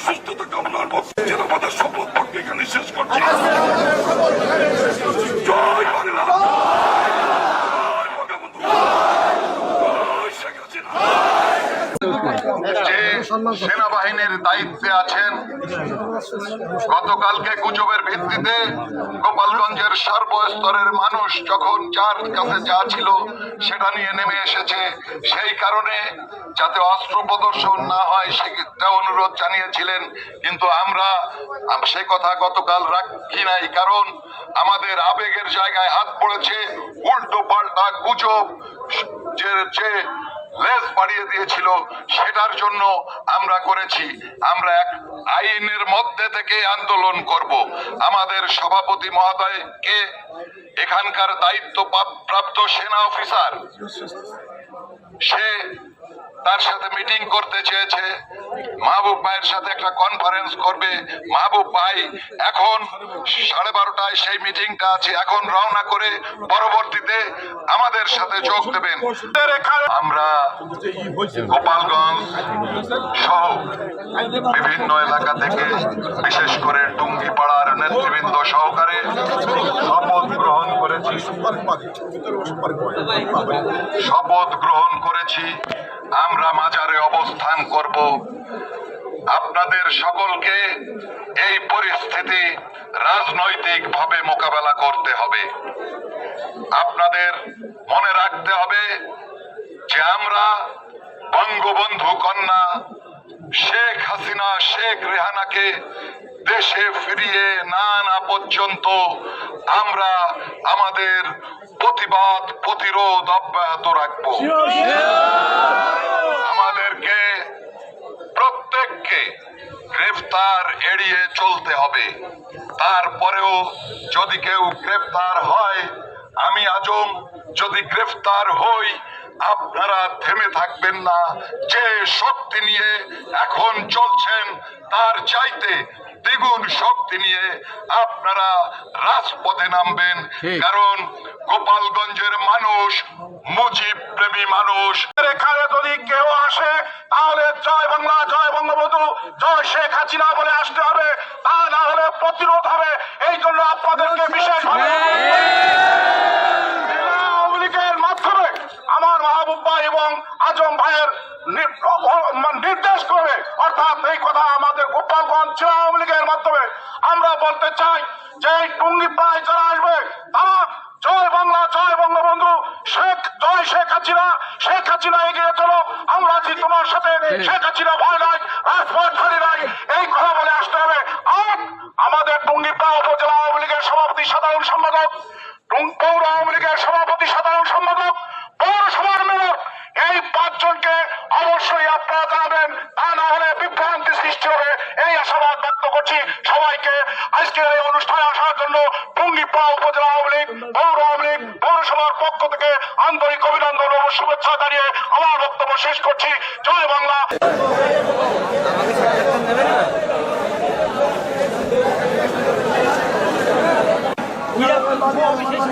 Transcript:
সুস্থতা কামনার মধ্যে আমাদের শপথ বাক্য এখানে শেষ করছি। জয় বাংলা, জয় বঙ্গবন্ধু, জয় শেখ হাসিনা। যে সেনাবাহিনীর দায়িত্বে আছেন, গতকালকে গুজবের ভিত্তিতে গোপালগঞ্জের সর্বস্তরের মানুষ যখন যার কাছে যা ছিল সেটা নিয়ে নেমে এসেছে, সেই কারণে যাতে অস্ত্র প্রদর্শন না হয় সেটা অনুরোধ জানিয়েছিলেন, কিন্তু আমরা সে কথা গতকাল রাখি নাই, কারণ আমাদের আবেগের জায়গায় হাত পড়েছে। উল্টো পাল্টা গুজব যে লেজ বাড়িয়ে দিয়েছিল সেটার জন্য আমরা করেছি। আমরা এক আইনের মধ্যে থেকে আন্দোলন করব। আমাদের সভাপতি মহোদয়কে এখানকার দায়িত্ব প্রাপ্ত সেনা অফিসার, সে তার সাথে মিটিং করতে চেয়েছে, মাহবুব ভাইয়ের সাথে একটা কনফারেন্স করবে। মাহবুব ভাই এখন 12:30টায় সেই মিটিংটা আছে, এখন রওনা করে পরবর্তীতে আমাদের সাথে যোগ দেবেন। আমরা গোপালগঞ্জ সহ বিভিন্ন এলাকা থেকে, বিশেষ করে টুঙ্গিপাড়ার নেতৃবৃন্দ সহকারে শপথ গ্রহণ করেছি। আমরা মাজারে অবস্থান করব। আপনাদের সকলকে এই পরিস্থিতি রাজনৈতিকভাবে মোকাবেলা করতে হবে। আপনাদের মনে রাখতে হবে যে আমরা বঙ্গবন্ধু কন্যা শেখ হাসিনা, শেখ রেহানাকে দেশে ফিরিয়ে না আনা পর্যন্ত আমরা আমাদের প্রতিবাদ প্রতিরোধ অব্যাহত রাখব। আমাদেরকে প্রত্যেককে গ্রেফতার এড়িয়ে চলতে হবে। তারপরেও যদি কেউ গ্রেফতার হয়, আমি আজম যদি গ্রেফতার হই, আপনারা থেমে থাকবেন না। যে শক্তি নিয়ে এখন চলছেন তার চাইতে দ্বিগুণ শক্তি নিয়ে আপনারা রাজপথে নামবেন, কারণ গোপালগঞ্জের মানুষ মুজিব প্রেমী মানুষ। এখানে যদি কেউ আসে তাহলে জয় বাংলা, জয় বঙ্গবন্ধু, জয় শেখ হাসিনা বলে আসতে হবে, তা না হলে প্রতিরোধ হবে। এই জন্য আপনাদেরকে বিশেষভাবে আওয়ামী লীগের মাধ্যমে আমার মাহবুব ভাই এবং আজম ভাইয়ের নির্দেশ করে, অর্থাৎ এই কথা আমাদের গোপালগঞ্জ জেলা আওয়ামী লীগের মাধ্যমে আমরা বলতে চাই যে এই টুঙ্গিপাড়ায় যারা আসবে তারা জয় বাংলা, জয় বঙ্গবন্ধু, জয় শেখ হাসিনা, শেখ হাসিনা এগিয়ে চলো, আমরা আছি তোমার সাথে, শেখ হাসিনা ভয় নাই, রাজপথ ছাড়ি নাই, এই কথা বলে আসতে হবে। আর আমাদের টুঙ্গিপাড়া উপজেলা আওয়ামী লীগের সভাপতি সাধারণ সম্পাদক, পৌর আওয়ামী লীগের সভাপতি সাধারণ সম্পাদক, পৌরসভার মেয়র, এই 5 জনকে অবশ্যই আপনারা জানাবেন, তা না হলে বিভ্রান্তি সৃষ্টি হবে, এই আশাবাদ ব্যক্ত করছি। সবাইকে আজকের এই অনুষ্ঠানে আসার জন্য টুঙ্গিপাড়া উপজেলা আওয়ামী লীগ, পৌর আওয়ামী লীগ, পৌরসভার পক্ষ থেকে আন্তরিক অভিনন্দন ও শুভেচ্ছা জানিয়ে আমার বক্তব্য শেষ করছি। জয় বাংলা। বিশেষ